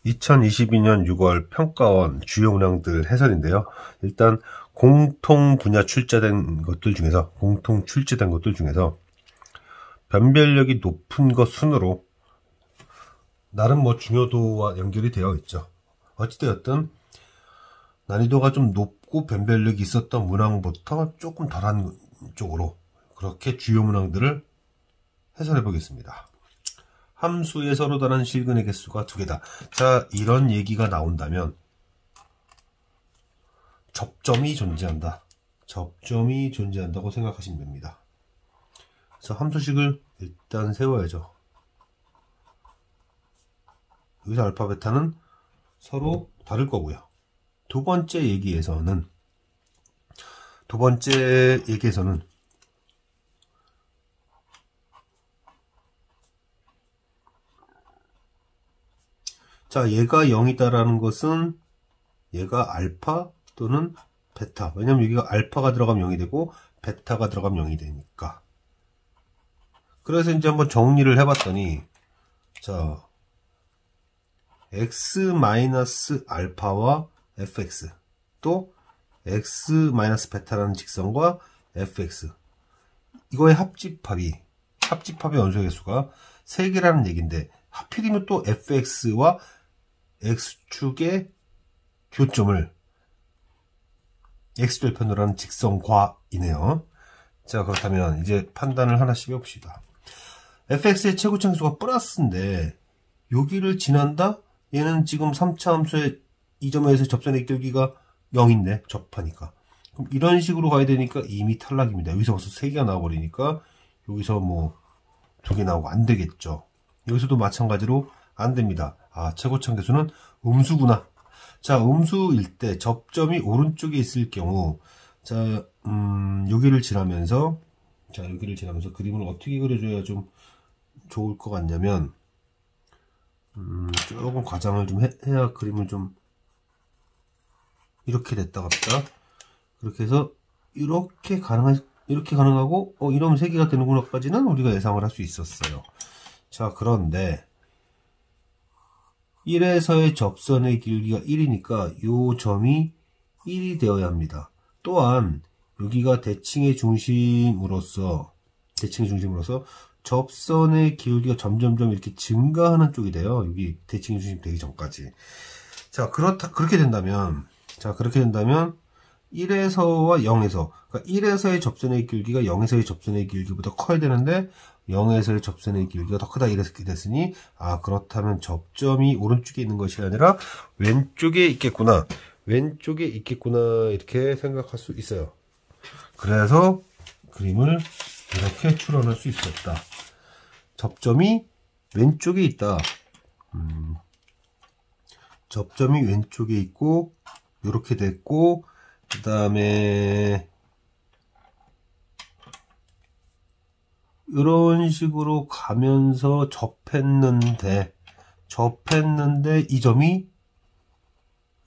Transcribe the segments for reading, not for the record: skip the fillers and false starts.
2022년 6월 평가원 주요 문항들 해설인데요. 일단 공통 출제된 것들 중에서 변별력이 높은 것 순으로 나름 중요도와 연결이 되어 있죠. 어찌되었든 난이도가 좀 높고 변별력이 있었던 문항부터 조금 덜한 쪽으로 그렇게 주요 문항들을 해설해 보겠습니다. 함수의 서로 다른 실근의 개수가 2개다. 자, 이런 얘기가 나온다면 접점이 존재한다. 접점이 존재한다고 생각하시면 됩니다. 그래서 함수식을 일단 세워야죠. 여기서 알파, 베타는 서로 다를 거고요. 두 번째 얘기에서는 자, 얘가 0이다라는 것은 얘가 알파 또는 베타. 왜냐면 여기가 알파가 들어가면 0이 되고 베타가 들어가면 0이 되니까. 그래서 이제 한번 정리를 해봤더니, 자, x-알파와 fx 또 x-베타라는 직선과 fx, 이거의 합집합이 원소의 개수가 3개라는 얘기인데, 하필이면 또 fx와 x축의 교점을 x절편으로 하는 직선과이네요. 자, 그렇다면 이제 판단을 하나씩 해봅시다. fx의 최고차함수가 플러스인데 여기를 지난다? 얘는 지금 3차 함수의 이 점에서 접선의 기울기가 0인데 접하니까, 그럼 이런 식으로 가야 되니까 이미 탈락입니다. 여기서 벌써 3개가 나와버리니까 여기서 2개 나오고 안 되겠죠. 여기서도 마찬가지로 안 됩니다. 아, 최고차함 개수는 음수구나. 자, 음수일 때 접점이 오른쪽에 있을 경우, 자, 여기를 지나면서 그림을 어떻게 그려줘야 좀 좋을 것 같냐면, 조금 과장을 좀 해야 그림을 좀 이렇게 됐다 갑시다. 그렇게 해서 이렇게 가능하고, 이러면 3개가 되는구나까지는 우리가 예상을 할 수 있었어요. 자, 그런데 1에서의 접선의 길이가 1이니까 요 점이 1이 되어야 합니다. 또한 여기가 대칭의 중심으로서 접선의 기울기가 점점점 이렇게 증가하는 쪽이 돼요. 여기 대칭의 중심 되기 전까지. 자, 그렇게 된다면 1에서와 0에서, 그러니까 1에서의 접선의 기울기가 0에서의 접선의 기울기보다 커야 되는데 0에서의 접선의 기울기가 더 크다, 이렇게 됐으니, 아, 그렇다면 접점이 오른쪽에 있는 것이 아니라 왼쪽에 있겠구나, 이렇게 생각할 수 있어요. 그래서 그림을 이렇게 추론할 수 있었다. 접점이 왼쪽에 있다. 접점이 왼쪽에 있고 이렇게 됐고, 그 다음에 이런 식으로 가면서 접했는데 이 점이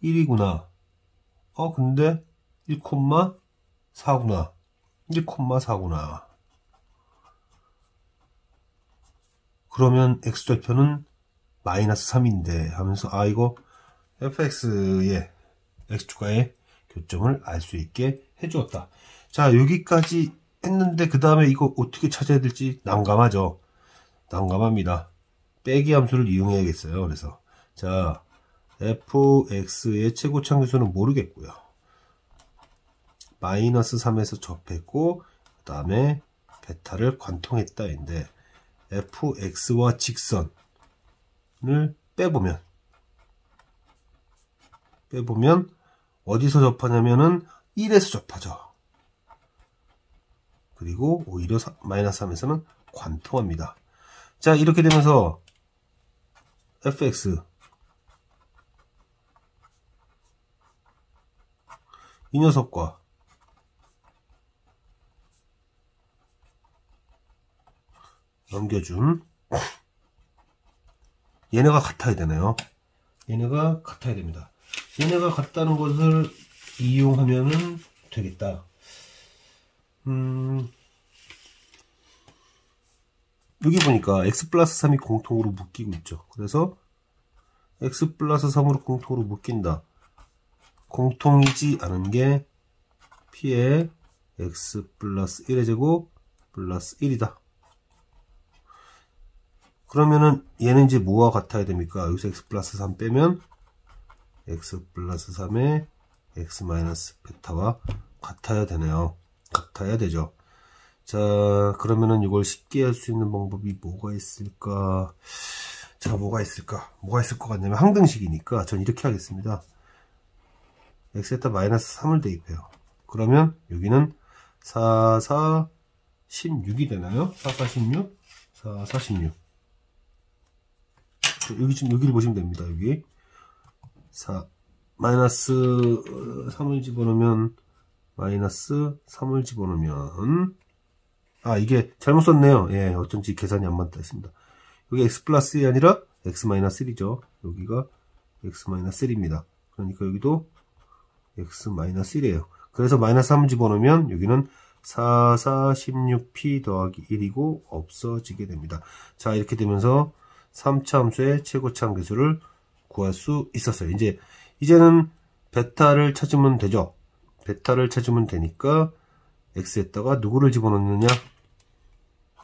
1이구나. 근데 1,4구나. 그러면 x절편은 마이너스 3인데 하면서, 아, 이거 fx의 x축과의 교점을 알 수 있게 해주었다. 자, 여기까지 했는데 그 다음에 이거 어떻게 찾아야 될지 난감합니다. 빼기 함수를 이용해야겠어요. 그래서 자, fx의 최고차함 개수는 모르겠고요. 마이너스 3에서 접했고 그 다음에 베타를 관통했다인데, fx와 직선을 빼보면 어디서 접하냐면은 1에서 접하죠. 그리고 오히려 마이너스 3에서는 관통합니다. 자, 이렇게 되면서 fx, 이 녀석과 넘겨준 얘네가 같아야 되나요? 얘네가 같아야 됩니다. 얘네가 같다는 것을 이용하면은 되겠다. 여기 보니까 x 플러스 3이 공통으로 묶이고 있죠. 그래서 x 플러스 3으로 공통으로 묶인다. 공통이지 않은 게 p의 x 플러스 1의 제곱 플러스 1이다. 그러면은 얘는 이제 뭐와 같아야 됩니까? 여기서 x 플러스 3 빼면 x 플러스 3의 x 마이너스 베타와 같아야 되네요. 같아야 되죠. 자, 그러면은 이걸 쉽게 할 수 있는 방법이 뭐가 있을까? 자, 뭐가 있을까? 뭐가 있을 것 같냐면 항등식이니까 전 이렇게 하겠습니다. x에다 마이너스 3을 대입해요. 그러면 여기는 4, 4, 16이 되나요? 4, 4, 16? 4, 4, 16. 여기 지금 여기를 보시면 됩니다. 여기 4, 마이너스 3을 집어넣으면 마이너스 3을 집어넣으면 이게 잘못 썼네요. 예, 어쩐지 계산이 안 맞다 했습니다. 여기 x 플러스 1이 아니라 x 마이너스 1이죠. 여기가 x 마이너스 1입니다. 그러니까 여기도 x 마이너스 1이에요. 그래서 마이너스 3을 집어넣으면 여기는 4, 4, 16p 더하기 1이고 없어지게 됩니다. 자, 이렇게 되면서 3차 함수의 최고차 함수를 구할 수 있었어요. 이제는 베타를 찾으면 되죠. 베타를 찾으면 되니까 x에다가 누구를 집어넣느냐?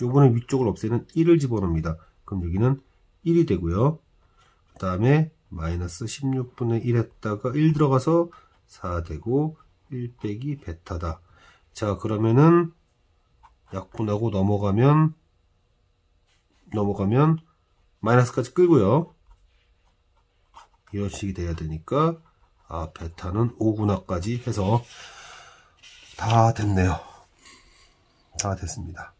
요번에 위쪽을 없애는 1을 집어넣습니다. 그럼 여기는 1이 되고요. 그 다음에 마이너스 16분의 1에다가 1 들어가서 4 되고 1 빼기 베타다. 자, 그러면은 약분하고 넘어가면 마이너스까지 끌고요. 이런 식이 돼야 되니까 베타는 5구나까지 해서 다 됐네요. 다 됐습니다.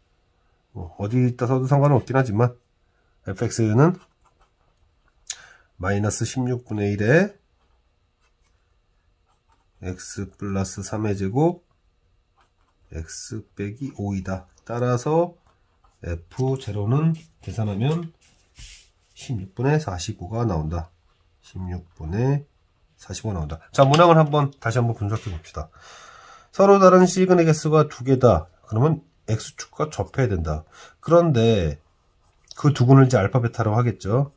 어디다 써도 상관은 없긴 하지만 fx는 마이너스 16분의 1에 x 플러스 3의 제곱 x 빼기 5이다. 따라서 f0는 계산하면 16분의 45가 나온다. 16분의 45가 나온다. 자, 문항을 다시 한번 분석해 봅시다. 서로 다른 시그널 개수가 두 개다. 그러면 x축과 접해야 된다. 그런데 그 두근을 이제 알파 베타라고 하겠죠.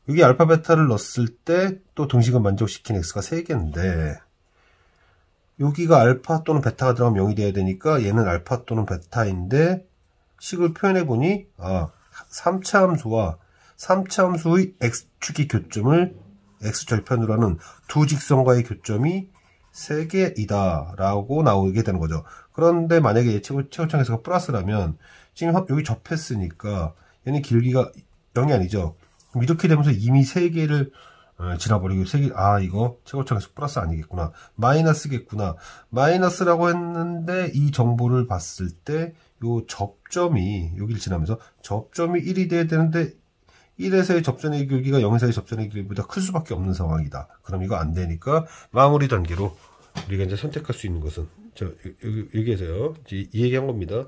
여기 알파 베타를 넣었을 때 또 등식을 만족시킨 x가 3개인데 여기가 알파 또는 베타가 들어가면 0이 돼야 되니까 얘는 알파 또는 베타인데 식을 표현해 보니 3차 함수의 x축의 교점을 x절편으로 하는 두 직선과의 교점이 3개이다 라고 나오게 되는 거죠. 그런데 만약에 최고차계수가 플러스라면 지금 여기 접했으니까 얘는 길기가 0이 아니죠. 그럼 이렇게 되면서 이미 3개를 지나버리고 3개, 이거 최고차계수 플러스 아니겠구나, 마이너스겠구나. 마이너스라고 했는데 이 정보를 봤을 때 요 접점이 여기를 지나면서 접점이 1이 돼야 되는데 1에서의 접선의 길기가 0에서의 접선의 길기보다 클 수밖에 없는 상황이다. 그럼 이거 안 되니까 마무리 단계로 우리가 이제 선택할 수 있는 것은 여기에서요. 이 얘기한 겁니다.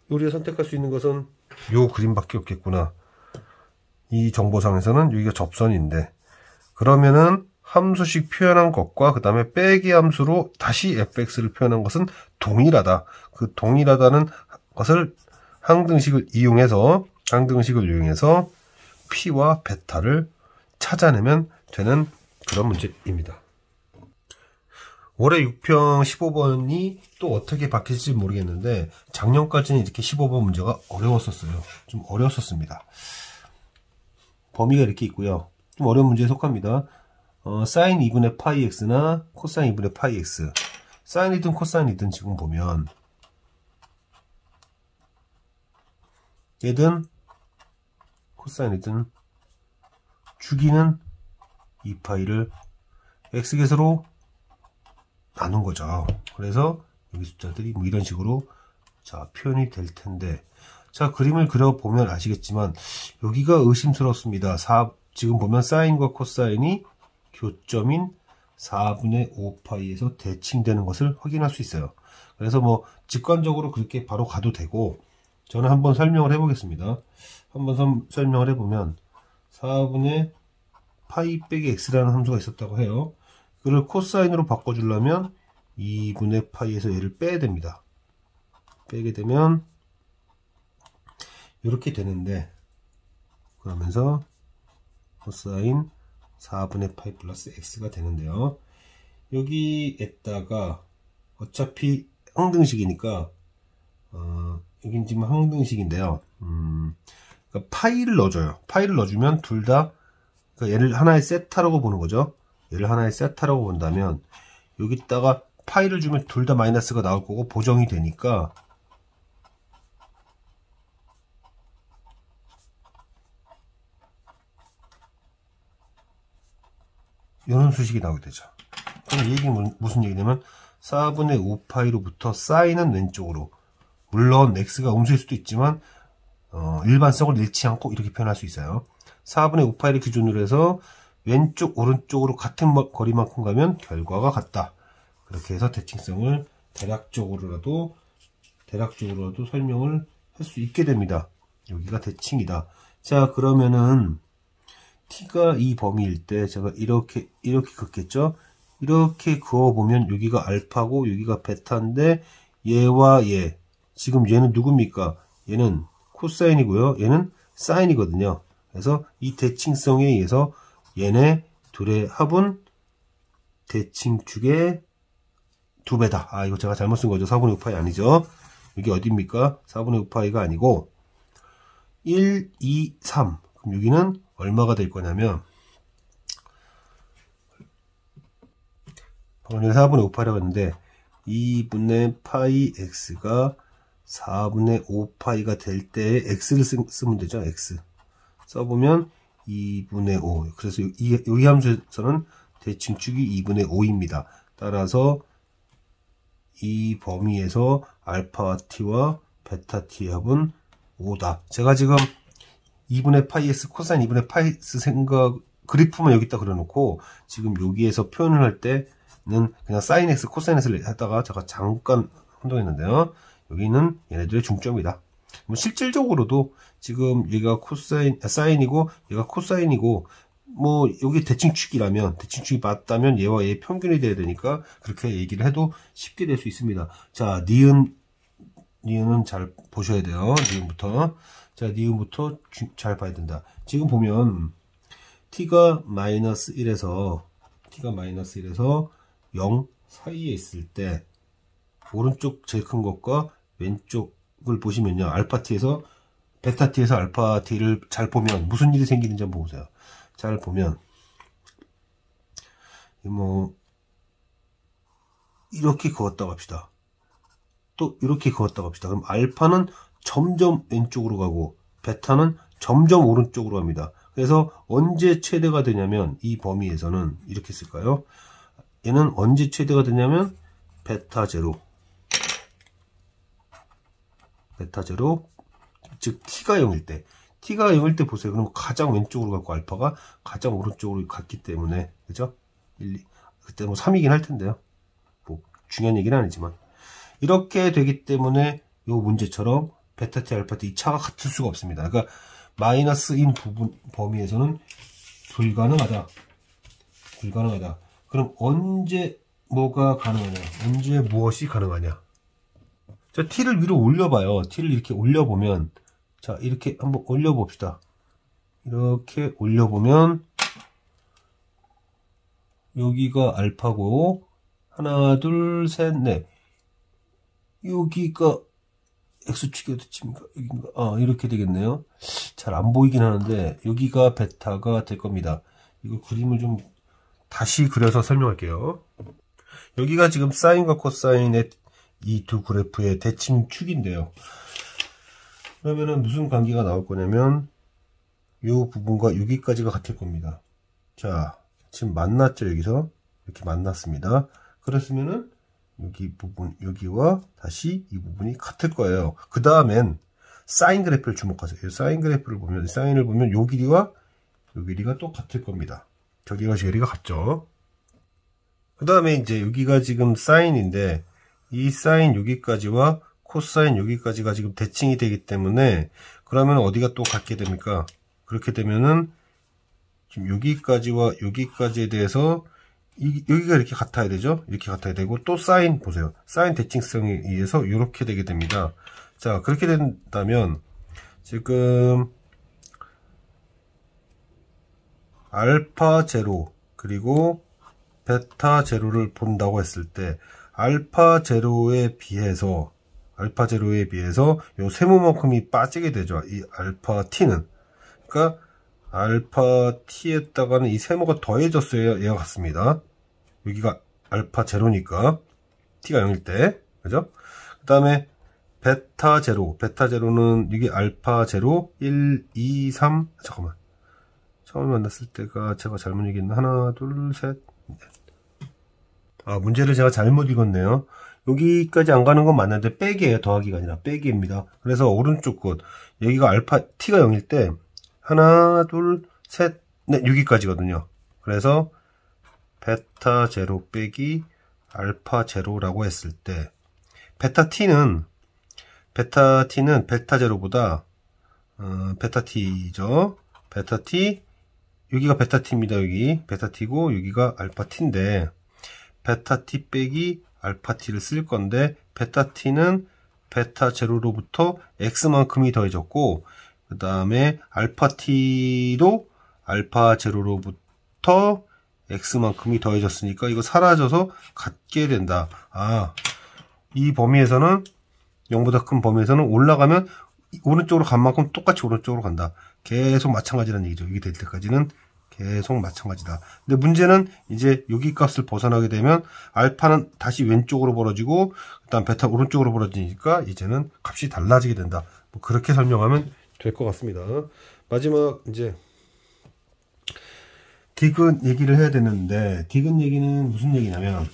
우리가 선택할 수 있는 것은 요 그림밖에 없겠구나. 이 정보상에서는 여기가 접선인데 그러면은 함수식 표현한 것과 그 다음에 빼기 함수로 다시 fx를 표현한 것은 동일하다. 그 동일하다는 것을 항등식을 이용해서 p와 베타를 찾아내면 되는 그런 문제입니다. 올해 6평 15번이 또 어떻게 바뀔지 모르겠는데 작년까지는 이렇게 15번 문제가 어려웠었어요. 좀 어려웠었습니다. 범위가 이렇게 있고요. 좀 어려운 문제에 속합니다. 사인 2분의 파이 x나 코사인 2분의 파이 x. 사인이든 코사인이든 지금 보면 얘든 코사인이든 주기는 2파이를 x계수로 나눈 거죠. 그래서 여기 숫자들이 뭐 이런 식으로 표현이 될 텐데, 그림을 그려보면 아시겠지만 여기가 의심스럽습니다. 지금 보면 사인과 코사인이 교점인 4분의 5파이에서 대칭되는 것을 확인할 수 있어요. 그래서 뭐 직관적으로 그렇게 바로 가도 되고, 저는 한번 설명을 해보겠습니다. 한번 설명을 해보면 4분의 파이 빼기 x라는 함수가 있었다고 해요. 그걸 코사인으로 바꿔주려면 2분의 파이에서 얘를 빼야 됩니다. 빼게 되면 이렇게 되는데, 그러면서 코사인 4분의 파이 플러스 x가 되는데요. 여기에다가 어차피 항등식이니까 여긴 지금 항등식인데요. 그러니까 파이를 넣어줘요. 파이를 넣어주면 둘 다 그러니까 얘를 하나의 세타라고 보는 거죠. 얘를 하나의 세타라고 본다면 여기다가 파이를 주면 둘 다 마이너스가 나올 거고 보정이 되니까 이런 수식이 나오게 되죠. 그럼 이 얘기는 무슨 얘기냐면 4분의 5파이로부터 사인은 왼쪽으로, 물론 x가 음수일 수도 있지만 일반성을 잃지 않고 이렇게 표현할 수 있어요. 4분의 5파이를 기준으로 해서 왼쪽 오른쪽으로 같은 거리만큼 가면 결과가 같다. 그렇게 해서 대칭성을 대략적으로라도 설명을 할 수 있게 됩니다. 여기가 대칭이다. 자, 그러면은 t가 이 범위일 때 제가 이렇게 긋겠죠. 이렇게 그어보면 여기가 알파고 여기가 베타인데 얘와 얘, 지금 얘는 누굽니까? 얘는 코사인이고요. 얘는 사인이거든요. 그래서 이 대칭성에 의해서 얘네 둘의 합은 대칭축의 2배다. 아, 이거 제가 잘못 쓴 거죠. 4분의 5파이 아니죠. 여기 어디입니까? 4분의 5파이가 아니고 1, 2, 3. 그럼 여기는 얼마가 될 거냐면 방금 전에 4분의 5파이라고 했는데 2분의 파이 x가 4분의 5파이가 될 때 x를 쓰면 되죠. x 써보면 2분의 5. 그래서 여기 함수에서는 대칭축이 2분의 5입니다. 따라서 이 범위에서 알파 t와 베타 t의 합은 5다. 제가 지금 2분의 파이 x 코사인 2분의 파이 x 생각 그래프만 여기다 그려놓고 지금 여기에서 표현을 할 때는 그냥 사인 x 코사인 x를 하다가 제가 잠깐 혼동했는데요. 여기는 얘네들의 중점이다. 실질적으로도 지금 얘가 사인이고 얘가 코사인이고 뭐 여기 대칭축이라면 대칭축이 맞다면 얘와 얘의 평균이 돼야 되니까 그렇게 얘기를 해도 쉽게 될 수 있습니다. 자, 니은은 잘 보셔야 돼요. 니은부터. 자, 니은부터 잘 봐야 된다. 지금 보면 t가 마이너스 1에서 0 사이에 있을 때 오른쪽 제일 큰 것과 왼쪽을 보시면요. 알파 t에서 베타 t에서 알파 t를 잘 보면 무슨 일이 생기는지 한번 보세요. 잘 보면 뭐 이렇게 그었다고 합시다. 또 이렇게 그었다고 합시다. 그럼 알파는 점점 왼쪽으로 가고 베타는 점점 오른쪽으로 갑니다. 그래서 언제 최대가 되냐면 이 범위에서는 이렇게 쓸까요? 얘는 언제 최대가 되냐면 베타 제로, 즉 t가 0일 때 보세요. 그럼 가장 왼쪽으로 갔고 알파가 가장 오른쪽으로 갔기 때문에, 그죠? 그때 뭐 3이긴 할 텐데요. 뭐 중요한 얘기는 아니지만 이렇게 되기 때문에 요 문제처럼 베타 t, 알파 t 이 차가 같을 수가 없습니다. 그러니까 마이너스인 부분 범위에서는 불가능하다. 그럼 언제 뭐가 가능하냐? 언제 무엇이 가능하냐? 자, t를 위로 올려봐요. t를 이렇게 올려보면, 자, 이렇게 한번 올려봅시다. 이렇게 올려보면 여기가 알파고 하나, 둘, 셋, 넷. 여기가 x축이 어디쯤인가? 여기인가? 아, 이렇게 되겠네요. 잘 안 보이긴 하는데 여기가 베타가 될 겁니다. 이거 그림을 좀 다시 그려서 설명할게요. 여기가 지금 사인과 코사인의 이 두 그래프의 대칭축인데요. 그러면은 무슨 관계가 나올 거냐면 이 부분과 여기까지가 같을 겁니다. 자, 지금 만났죠. 여기서 이렇게 만났습니다. 그랬으면은 여기 부분, 여기와 다시 이 부분이 같을 거예요. 그 다음엔 사인 그래프를 주목하세요. 이 사인 그래프를 보면, 사인을 보면 요 길이와 요 길이가 또 같을 겁니다. 저기가 길이가 같죠. 그 다음에 이제 여기가 지금 사인인데 이 사인 여기까지와 코사인 여기까지가 지금 대칭이 되기 때문에 그러면 어디가 또 같게 됩니까? 그렇게 되면은 지금 여기까지와 여기까지에 대해서 여기가 이렇게 같아야 되죠. 이렇게 같아야 되고 또 사인 보세요. 사인 대칭성에 의해서 이렇게 되게 됩니다. 자, 그렇게 된다면 지금 알파 제로 그리고 베타 제로를 본다고 했을 때 알파 제로에 비해서 요 세모만큼이 빠지게 되죠. 이 알파 t는. 그러니까 알파 t에다가는 이 세모가 더해졌어야 얘가 같습니다. 여기가 알파 제로니까 t가 0일 때, 그죠? 그 다음에 베타 제로는 이게 알파 제로 1, 2, 3 잠깐만, 처음 만났을 때가 제가 잘못 얘기했나? 하나 둘 셋. 문제를 제가 잘못 읽었네요. 여기까지 안 가는 건 맞는데 빼기예요. 더하기가 아니라 빼기입니다. 그래서 오른쪽 끝 여기가 알파 t가 0일 때 하나 둘 셋 넷 여기까지거든요. 그래서 베타 제로 빼기 알파 제로라고 했을 때 베타 t는 베타 제로보다 베타 t죠. 베타 t 여기가 베타 t입니다. 여기 베타 t고 여기가 알파 t인데 베타 t 빼기 알파 t를 쓸 건데 베타 t는 베타 제로로부터 x만큼이 더해졌고 그 다음에 알파 t도 알파 제로로부터 x만큼이 더해졌으니까 이거 사라져서 같게 된다. 이 범위에서는 0보다 큰 범위에서는 올라가면 오른쪽으로 간 만큼 똑같이 오른쪽으로 간다. 계속 마찬가지라는 얘기죠. 이게 될 때까지는 계속 마찬가지다. 근데 문제는 이제 여기 값을 벗어나게 되면 알파는 다시 왼쪽으로 벌어지고 그다음 베타 오른쪽으로 벌어지니까 이제는 값이 달라지게 된다. 뭐 그렇게 설명하면 될 것 같습니다. 마지막 이제 디귿 얘기를 해야 되는데 디귿 얘기는 무슨 얘기냐면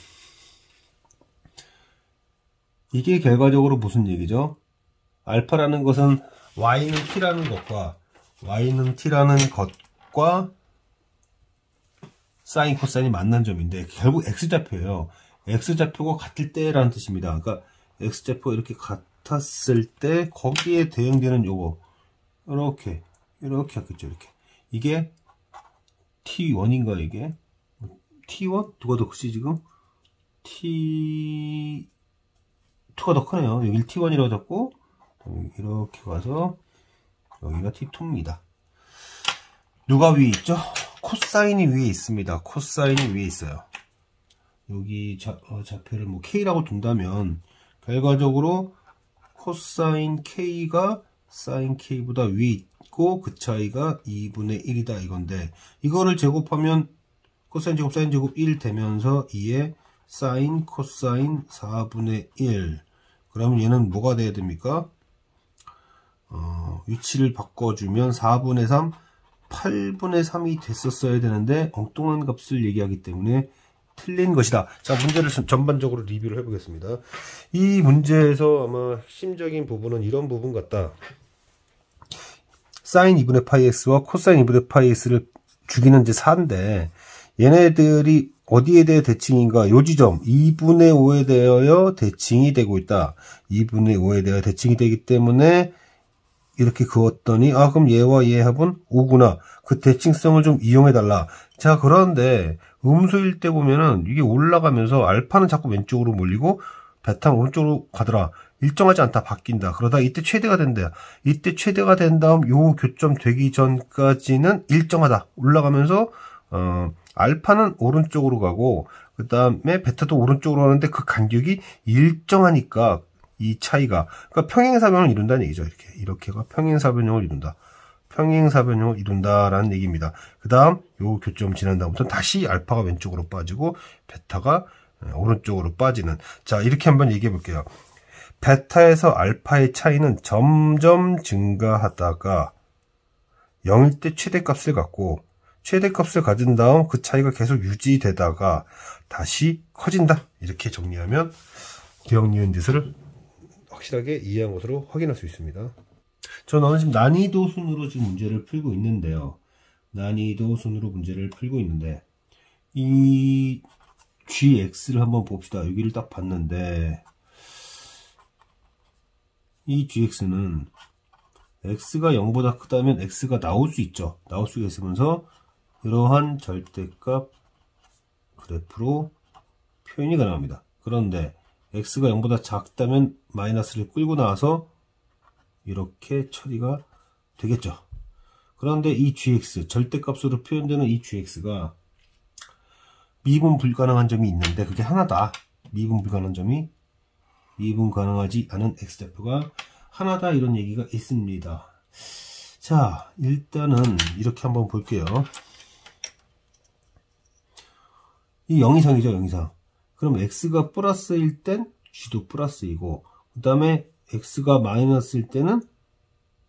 이게 결과적으로 무슨 얘기죠? 알파라는 것은 y는 t라는 것과 사인 코사인이 만난 점인데 결국 x좌표예요. x좌표가 같을 때라는 뜻입니다. 그러니까 x좌표가 이렇게 같았을 때 거기에 대응되는 요거 이렇게 하겠죠. 이렇게 이게 t1인가 이게 t1? 누가 더 크지 지금? t2가 더 크네요. 여기 t1이라고 잡고 이렇게 가서 여기가 t2입니다. 누가 위에 있죠? 코사인이 위에 있습니다. 코사인이 위에 있어요. 여기 좌표를 뭐 k라고 둔다면 결과적으로 코사인 k가 사인 k보다 위에 있고 그 차이가 2분의 1이다 이건데 이거를 제곱하면 코사인 제곱 사인 제곱 1 되면서 2에 사인 코사인 4분의 1 그러면 얘는 뭐가 돼야 됩니까? 위치를 바꿔주면 4분의 3 8분의 3이 됐었어야 되는데 엉뚱한 값을 얘기하기 때문에 틀린 것이다. 자, 문제를 전반적으로 리뷰를 해보겠습니다. 이 문제에서 아마 핵심적인 부분은 이런 부분 같다. 사인 2분의 파이 x와 코사인 2분의 파이 x를 주기는 이제 4인데 얘네들이 어디에 대해 대칭인가? 요 지점 2분의 5에 대하여 대칭이 되고 있다. 2분의 5에 대하여 대칭이 되기 때문에 이렇게 그었더니 그럼 얘와 얘의 합은 5구나. 그 대칭성을 좀 이용해 달라. 자, 그런데 음수일 때 보면은 이게 올라가면서 알파는 자꾸 왼쪽으로 몰리고 베타는 오른쪽으로 가더라. 일정하지 않다. 바뀐다. 그러다 이때 최대가 된다. 이때 최대가 된 다음 요 교점 되기 전까지는 일정하다. 올라가면서 알파는 오른쪽으로 가고 그 다음에 베타도 오른쪽으로 가는데 그 간격이 일정하니까 이 차이가 그러니까 평행사변을 이룬다는 얘기죠. 이렇게가 평행사변형을 이룬다. 평행사변형을 이룬다라는 얘기입니다. 그 다음 요 교점 지난 다음부터 다시 알파가 왼쪽으로 빠지고 베타가 오른쪽으로 빠지는. 자, 이렇게 한번 얘기해 볼게요. 베타에서 알파의 차이는 점점 증가하다가 0일 때 최대값을 갖고 최대값을 가진 다음 그 차이가 계속 유지되다가 다시 커진다. 이렇게 정리하면 기억 니은 짓을 확실하게 이해한 것으로 확인할 수 있습니다. 저는 지금 난이도 순으로 지금 문제를 풀고 있는데요. 난이도 순으로 문제를 풀고 있는데 이 gx를 한번 봅시다. 여기를 딱 봤는데 이 gx는 x가 0보다 크다면 x가 나올 수 있죠. 나올 수가 있으면서 이러한 절대값 그래프로 표현이 가능합니다. 그런데 x가 0보다 작다면 마이너스를 끌고 나와서 이렇게 처리가 되겠죠. 그런데 이 gx, 절대값으로 표현되는 이 gx가 미분 불가능한 점이 있는데 그게 하나다. 미분 불가능한 점이 미분 가능하지 않은 x좌표가 하나다, 이런 얘기가 있습니다. 자, 일단은 이렇게 한번 볼게요. 이 0이상이죠, 0이상. 그럼 x가 플러스일 땐 g도 플러스이고, 그 다음에 x가 마이너스일 때는,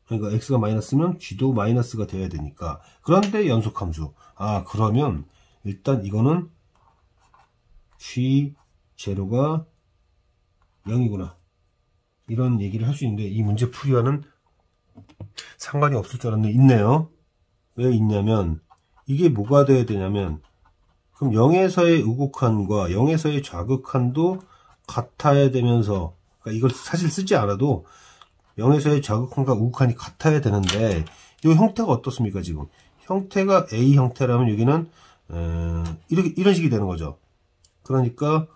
그러니까 x가 마이너스면 g도 마이너스가 되어야 되니까. 그런데 연속함수. 아, 그러면 일단 이거는 g0가 0이구나, 이런 얘기를 할 수 있는데, 이 문제 풀이와는 상관이 없을 줄 알았는데 있네요. 왜 있냐면, 이게 뭐가 돼야 되냐면, 그럼 0에서의 우극한과 0에서의 좌극한도 같아야 되면서, 그러니까 이걸 사실 쓰지 않아도 0에서의 좌극한과 우극한이 같아야 되는데, 이 형태가 어떻습니까? 지금 형태가 A 형태라면 여기는 이런 식이 되는 거죠. 그러니까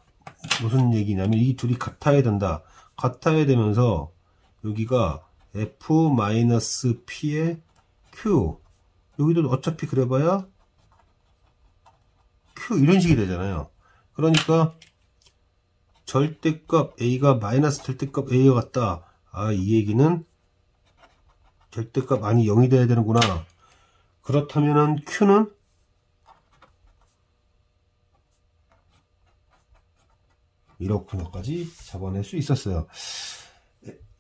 무슨 얘기냐면, 이 둘이 같아야 된다. 같아야 되면서 여기가 f-p의 q, 여기도 어차피 그래봐야 q, 이런 식이 되잖아요. 그러니까 절대값 a가 마이너스 절대값 a와 같다. 아, 이 얘기는 절대값 아니 0이 돼야 되는구나. 그렇다면은 q는 이렇구나까지 잡아낼 수 있었어요.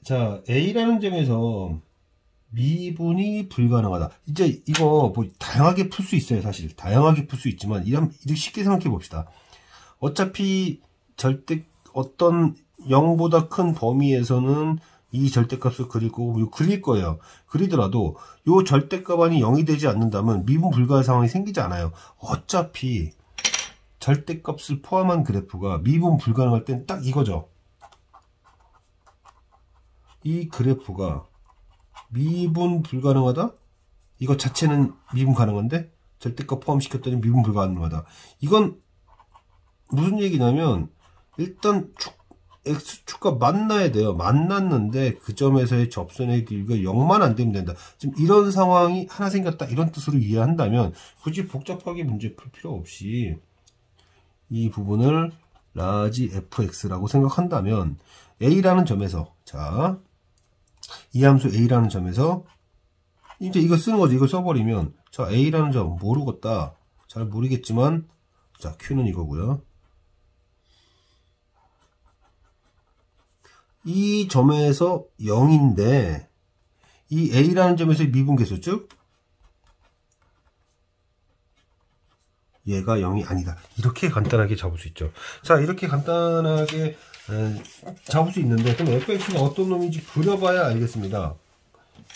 자, A라는 점에서 미분이 불가능하다. 이제 이거 뭐 다양하게 풀 수 있어요. 사실 다양하게 풀 수 있지만 이렇게 쉽게 생각해 봅시다. 어차피 어떤 0보다 큰 범위에서는 이 절대값을 그리고 그릴 거예요. 그리더라도 이 절대값 안이 0이 되지 않는다면 미분 불가의 상황이 생기지 않아요. 어차피 절대값을 포함한 그래프가 미분 불가능할 땐 딱 이거죠. 이 그래프가 미분 불가능하다? 이거 자체는 미분 가능한데 절대값 포함시켰더니 미분 불가능하다. 이건 무슨 얘기냐면, 일단 x축과 만나야 돼요. 만났는데 그 점에서의 접선의 길이가 0만 안 되면 된다. 지금 이런 상황이 하나 생겼다, 이런 뜻으로 이해한다면 굳이 복잡하게 문제 풀 필요 없이 이 부분을 라지 fx라고 생각한다면, a라는 점에서, 자, 이 함수 a라는 점에서 이제 이거 쓰는 거죠. 이걸 써버리면, 자, a라는 점 모르겠다, 잘 모르겠지만, 자, q는 이거고요. 이 점에서 0인데 이 a라는 점에서의 미분계수, 즉 얘가 0이 아니다. 이렇게 간단하게 잡을 수 있죠. 자, 이렇게 간단하게 잡을 수 있는데, 그럼 fx가 어떤 놈인지 그려봐야 알겠습니다.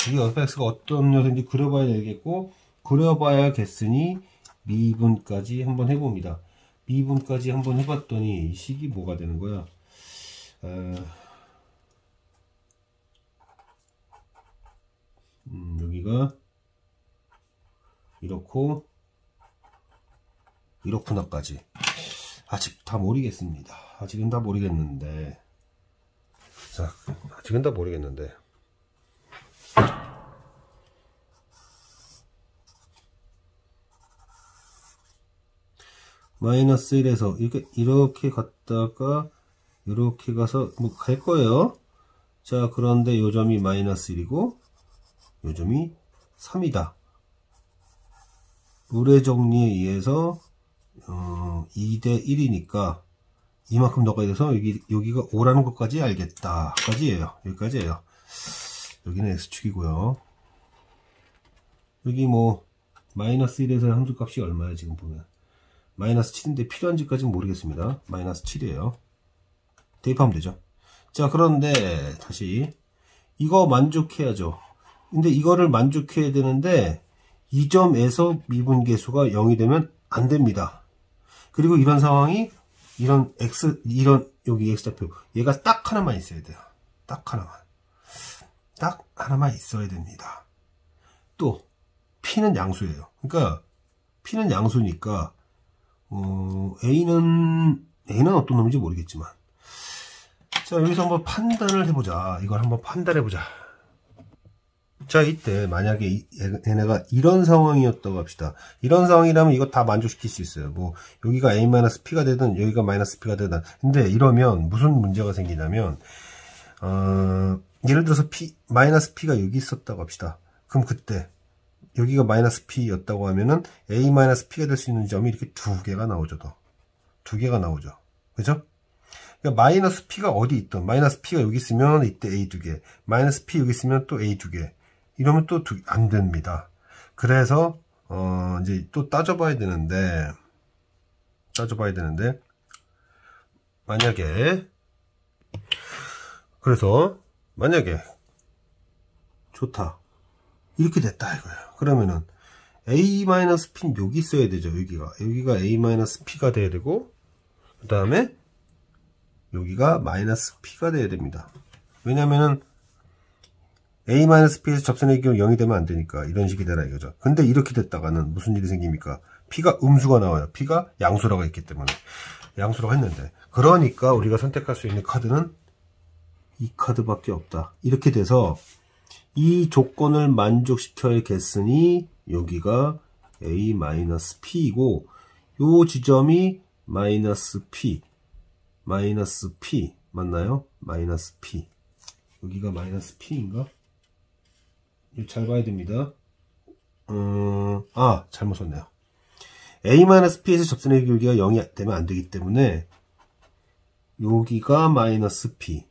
이게 fx가 어떤 녀석인지 그려봐야 되겠고, 그려봐야겠으니 미분까지 한번 해봅니다. 미분까지 한번 해봤더니 이 식이 뭐가 되는 거야? 여기가 이렇구나까지. 아직 다 모르겠습니다. 아직은 다 모르겠는데. 자, 아직은 다 모르겠는데. 마이너스 1에서 이렇게 갔다가 이렇게 가서 뭐 갈 거예요. 자, 그런데 요 점이 마이너스 1이고 요 점이 3이다. 물의 정리에 의해서 2대 1이니까 이만큼 넣어야 돼서 여기가 5라는 것까지 알겠다. 여기까지예요. 여기는 x축이고요. 여기 뭐 마이너스 1에서 함수값이 얼마야? 지금 보면 마이너스 7인데 필요한지까지는 모르겠습니다. 마이너스 7이에요. 대입하면 되죠. 자, 그런데 다시 이거 만족해야죠. 근데 이거를 만족해야 되는데 이 점에서 미분계수가 0이 되면 안 됩니다. 그리고 이런 상황이 이런 여기 x좌표 얘가 딱 하나만 있어야 돼요. 딱 하나만 있어야 됩니다. 또 p는 양수예요. 그러니까 p는 양수니까 a는 어떤 놈인지 모르겠지만, 자, 여기서 한번 판단을 해보자. 이걸 한번 판단해보자. 자, 이때 만약에 얘네가 이런 상황이었다고 합시다. 이런 상황이라면 이거 다 만족시킬 수 있어요. 뭐 여기가 a-p가 되든 여기가 -p가 되든. 근데 이러면 무슨 문제가 생기냐면 예를 들어서 -p가 여기 있었다고 합시다. 그럼 그때 여기가 -p였다고 하면은 a-p가 될 수 있는 점이 이렇게 두 개가 나오죠. 두 개가 나오죠. 그죠? 그러니까 -p가 어디 있든 -p가 여기 있으면 이때 a 두 개, -p 여기 있으면 또 a 두 개. 이러면 또 안 됩니다. 그래서 이제 또 따져봐야 되는데 만약에 좋다 이렇게 됐다 이거예요. 그러면은 a-p는 여기 있어야 되죠. 여기가 a-p가 돼야 되고 그 다음에 여기가 -p가 돼야 됩니다. 왜냐면은 a-p에서 접선의 기호 0이 되면 안 되니까 이런 식이 되라 이거죠. 근데 이렇게 됐다가는 무슨 일이 생깁니까? p가 음수가 나와요. p가 양수라고 했기 때문에 양수라고 했는데 그러니까 우리가 선택할 수 있는 카드는 이 카드밖에 없다. 이렇게 돼서 이 조건을 만족시켜야겠으니 여기가 a-p이고 요 지점이 -p 맞나요? -p 여기가 -p인가? 이거 잘 봐야 됩니다. 잘못 썼네요. a-p에서 접선의 기울기가 0이 되면 안 되기 때문에 여기가 -p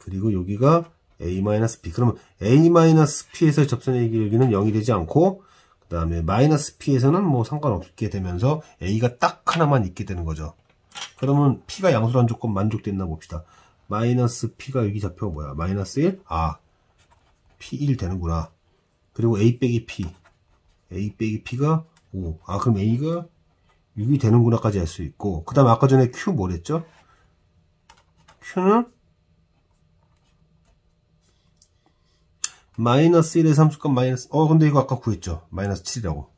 그리고 여기가 a-p 그러면 a-p에서 접선의 기울기는 0이 되지 않고 그 다음에 -p에서는 뭐 상관없게 되면서 a가 딱 하나만 있게 되는 거죠. 그러면 p가 양수란 조건 만족됐나 봅시다. -p가 여기 좌표가 뭐야? -1? p1 되는구나. 그리고 a 빼기 p가 5. 그럼 a가 6이 되는구나까지 할 수 있고 그 다음에 아까 전에 q 뭐랬죠? q는 -1에서 함수값 근데 이거 아까 구했죠? -7이라고.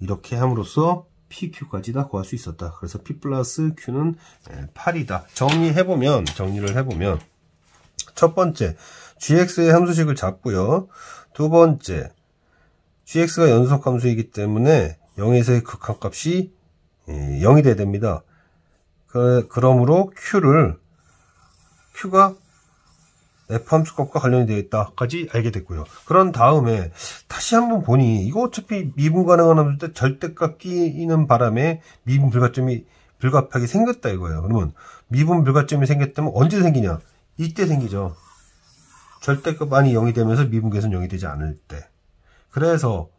이렇게 함으로써 PQ까지 다 구할 수 있었다. 그래서 P 플러스 Q는 8이다. 정리를 해보면 첫 번째 GX의 함수식을 잡고요. 두 번째 GX가 연속 함수이기 때문에 0에서의 극한값이 0이 돼야 됩니다. 그러므로 Q가 F 함수값과 관련이 되어 있다까지 알게 됐고요. 그런 다음에 다시 한번 보니 이거 어차피 미분 가능한 함수 때 절대값 끼는 바람에 미분 불가피하게 생겼다 이거예요. 그러면 미분 불가점이 생겼다면 언제 생기냐? 이때 생기죠. 절대값 안이 0이 되면서 미분계수는 0이 되지 않을 때. 그래서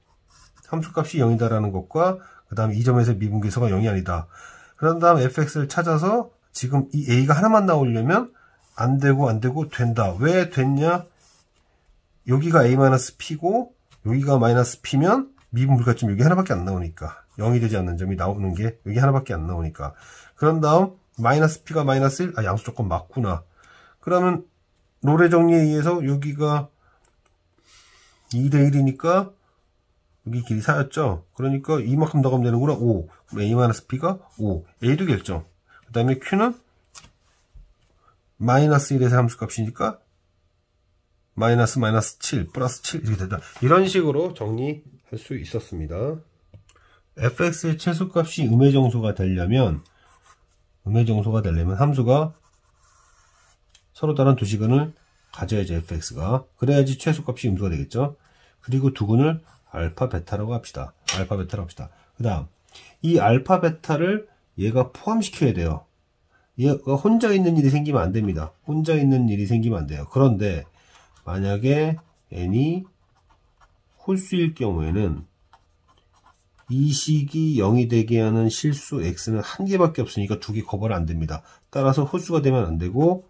함수값이 0이다라는 것과 그 다음에 이 점에서 미분계수가 0이 아니다. 그런 다음 fx를 찾아서 지금 이 a가 하나만 나오려면 안 되고 된다. 왜 됐냐? 여기가 a-p고 여기가 -p면 미분 불가점 여기 하나밖에 안 나오니까 0이 되지 않는 점이 나오는 게 여기 하나밖에 안 나오니까 그런 다음 -p가 -1 양수 조건 맞구나. 그러면 롤의 정리에 의해서 여기가 2대 1이니까 여기 길이 4였죠. 그러니까 이만큼 더 가면 되는구나. 5. 그럼 a-p가 5. a도 결정. 그 다음에 q는 -1에서 함수값이니까 -7 플러스 7 이렇게 된다. 이런 식으로 정리할 수 있었습니다. fx의 최소값이 음의정수가 되려면 함수가 서로 다른 두 시근을 가져야지 fx가. 그래야지 최소값이 음수가 되겠죠. 그리고 두근을 알파 베타라고 합시다. 그 다음 이 알파 베타를 얘가 포함시켜야 돼요. 얘가 혼자 있는 일이 생기면 안 됩니다. 그런데 만약에 n이 홀수일 경우에는 이 식이 0이 되게 하는 실수 x는 한 개밖에 없으니까 두 개 커버를 안 됩니다. 따라서 홀수가 되면 안 되고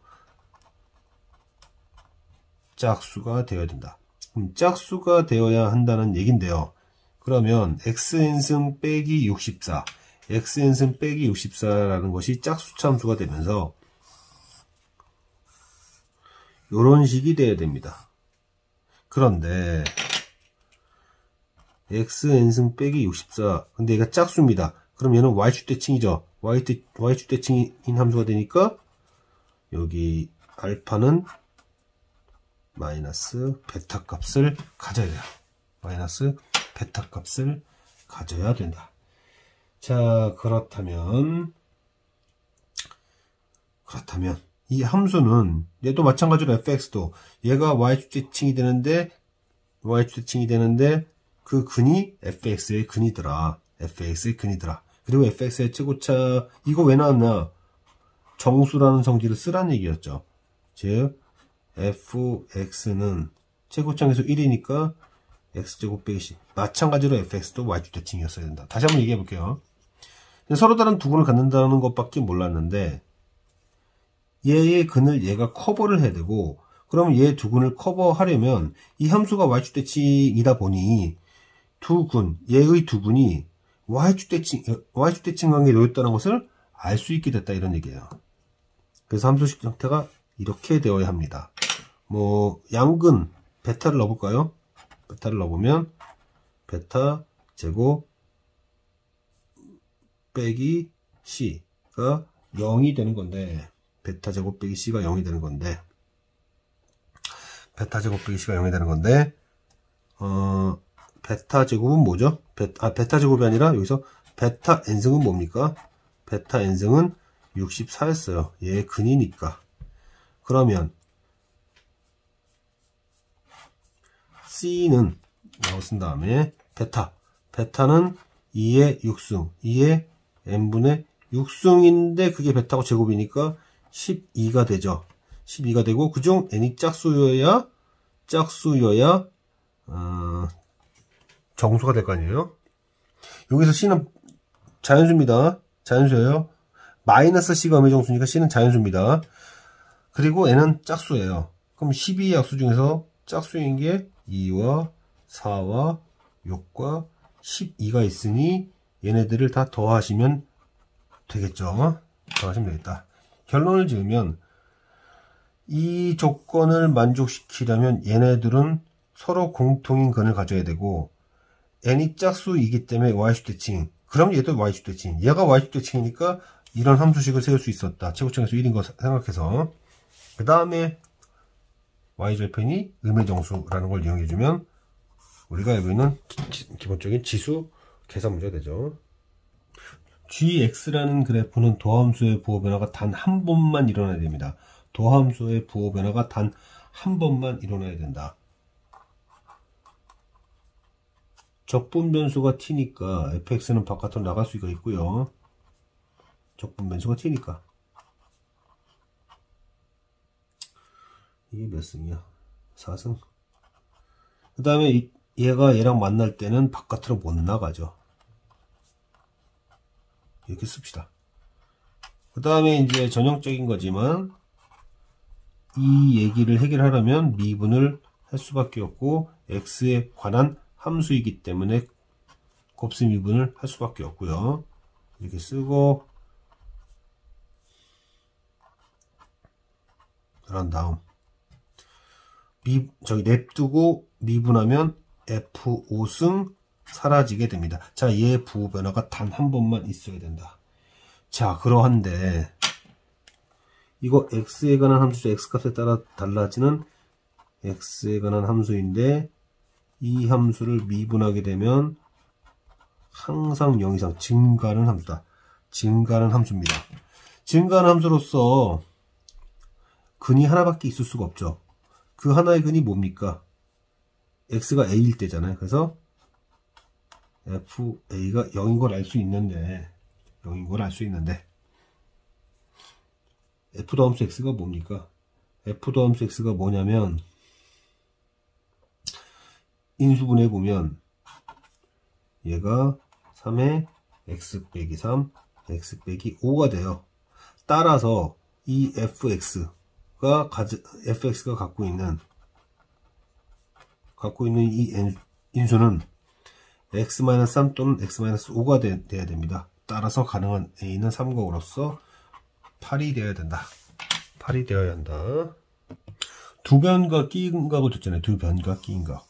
짝수가 되어야 된다. 그럼 짝수가 되어야 한다는 얘긴데요. 그러면 xn승 빼기 64 xn승 빼기 64라는 것이 짝수차 함수가 되면서 이런 식이 돼야 됩니다. 그런데 xn승 빼기 64 근데 얘가 짝수입니다. 그럼 얘는 y축 대칭이죠. y축 대칭인 함수가 되니까 여기 알파는 마이너스 베타 값을 가져야 돼요. 마이너스 베타 값을 가져야 된다. 자, 그렇다면 이 함수는 얘도 마찬가지로 fx도 얘가 y축대칭이 되는데 그 근이 fx의 근이더라. 그리고 fx의 최고차 이거 왜 나왔나? 정수라는 성질을 쓰란 얘기였죠. 즉 fx는 최고차에서 1이니까 x제곱 빼기 c. 마찬가지로 fx도 y축대칭이었어야 된다. 다시 한번 얘기해 볼게요. 서로 다른 두 근을 갖는다는 것밖에 몰랐는데 얘의 근을 얘가 커버를 해야 되고, 그러면 얘 두 근을 커버하려면 이 함수가 y축대칭이다 보니 얘의 두 근이 y축대칭 관계에 놓였다는 것을 알 수 있게 됐다, 이런 얘기예요. 그래서 함수식 형태가 이렇게 되어야 합니다. 뭐 양근 베타를 넣어볼까요? 베타를 넣어보면 베타 제곱 빼기 c가 0이 되는 건데, 베타 제곱 빼기 c가 0이 되는 건데, 베타 제곱은 뭐죠? 베타 제곱이 아니라 여기서 베타 n승은 뭡니까? 베타 n승은 64였어요. 얘 근이니까. 그러면 c는 라고 쓴 다음에 베타는 2의 6승, 2의 n분의 6승인데 그게 베타고 제곱이니까 12가 되죠. 12가 되고, 그중 n이 짝수여야 정수가 될 거 아니에요. 여기서 c는 자연수입니다. 자연수예요. 마이너스 c가 음의정수니까 c는 자연수입니다. 그리고 n은 짝수예요. 그럼 12의 약수 중에서 짝수인 게 2와 4와 6과 12가 있으니 얘네들을 다 더하시면 되겠죠. 더하시면 되겠다. 결론을 지으면 이 조건을 만족시키려면 얘네들은 서로 공통인 근을 가져야 되고, n이 짝수이기 때문에 y축대칭, 그럼 얘도 y축대칭, 얘가 y축대칭이니까 이런 함수식을 세울 수 있었다. 최고점에서 1인 거 생각해서. 그 다음에 y절편이 음의정수라는 걸 이용해주면 우리가 알고 있는 기본적인 지수 계산 문제가 되죠. gx라는 그래프는 도함수의 부호 변화가 단 한 번만 일어나야 됩니다. 도함수의 부호 변화가 단 한 번만 일어나야 된다. 적분 변수가 t니까 fx는 바깥으로 나갈 수가 있고요. 적분 변수가 t니까. 이게 몇 승이야? 4승. 그 다음에 얘가 얘랑 만날 때는 바깥으로 못 나가죠. 이렇게 씁시다. 그 다음에 이제 전형적인 거지만 이 얘기를 해결하려면 미분을 할 수밖에 없고, x에 관한 함수이기 때문에 곱셈 미분을 할 수밖에 없고요. 이렇게 쓰고, 그런 다음 냅두고 미분하면 f5승 사라지게 됩니다. 자, 얘 부호 변화가 단 한 번만 있어야 된다. 자, 그러한데 이거 x에 관한 함수죠. x값에 따라 달라지는 x에 관한 함수인데, 이 함수를 미분하게 되면 항상 0 이상 증가하는 함수다. 증가하는 함수입니다. 증가하는 함수로서 근이 하나밖에 있을 수가 없죠. 그 하나의 근이 뭡니까? x가 a일 때잖아요. 그래서 fa가 0인 걸 알 수 있는데, f 더함수 x가 뭡니까? f 더함수 x가 뭐냐면, 인수분해 보면 얘가 3에 x 빼기 3, x 빼기 5가 돼요. 따라서 이 fx가 갖고 있는 이 인수는 x-3 또는 x-5가 돼야 됩니다. 따라서 가능한 a는 3과 5로서 8이 되어야 된다. 8이 되어야 한다. 두 변과 끼인 값을 줬잖아요. 두 변과 끼인 값.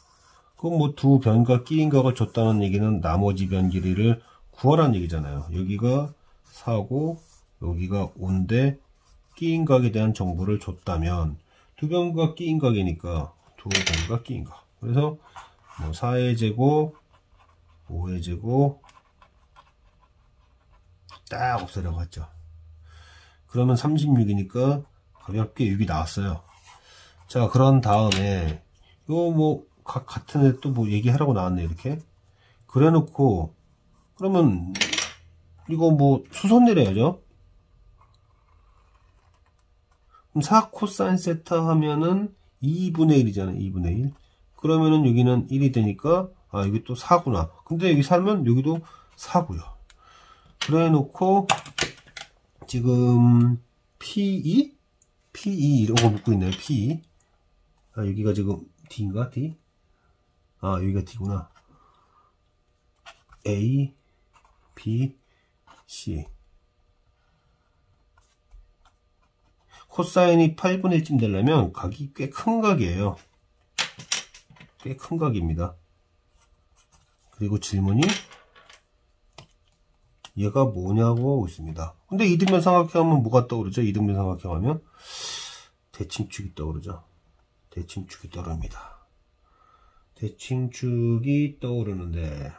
그럼 뭐 두 변과 끼인 값을 줬다는 얘기는 나머지 변 길이를 구하라는 얘기잖아요. 여기가 4고 여기가 5인데 끼인 각에 대한 정보를 줬다면 두 변과 끼인 각이니까 부호가 끼인 거. 그래서 뭐 4의 제곱, 5의 제곱 딱 없애려고 했죠. 그러면 36이니까 가볍게 6이 나왔어요. 자, 그런 다음에 요 뭐 같은 애 또 뭐 얘기하라고 나왔네. 이렇게 그래 놓고 그러면 이거 뭐 수선 내려야죠. 그럼 4 코사인 세타 하면은 2분의 1이잖아요. 2분의 1. 그러면은 여기는 1이 되니까 아, 여기 또 4구나. 근데 여기 살면 여기도 4고요. 그래 놓고 지금 P2 이러고 묶고 있네요. P2. 아, 여기가 지금 D인가? D? 아, 여기가 D구나. A, B, C. 코사인이 8분의 1쯤 되려면 각이 꽤 큰 각이에요. 꽤 큰 각입니다. 그리고 질문이 얘가 뭐냐고 하고 있습니다. 근데 이등변 삼각형하면 뭐가 떠오르죠? 이등변 삼각형 하면 대칭축이 떠오르죠. 대칭축이 떠오릅니다. 대칭축이 떠오르는데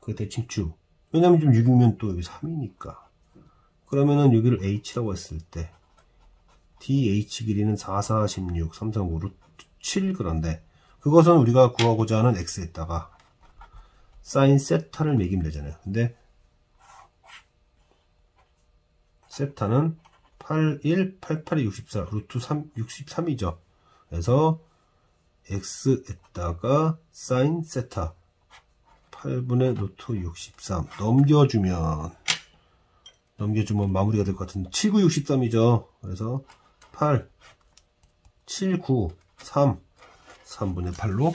그 대칭축, 왜냐면 좀 6이면 또 여기 3이니까 그러면은 여기를 H라고 했을 때 DH 길이는 4, 4, 16, 3, 3, 5, 루트 7 그런데 그것은 우리가 구하고자 하는 X에다가 사인 세타를 매기면 되잖아요. 근데 세타는 8, 1, 8, 8이 64, 루트 3, 63이죠. 그래서 X에다가 사인 세타 8분의 루트 63 넘겨주면 마무리가 될 것 같은데 7, 9, 63이죠. 그래서 8, 7, 9, 3, 3분의 8로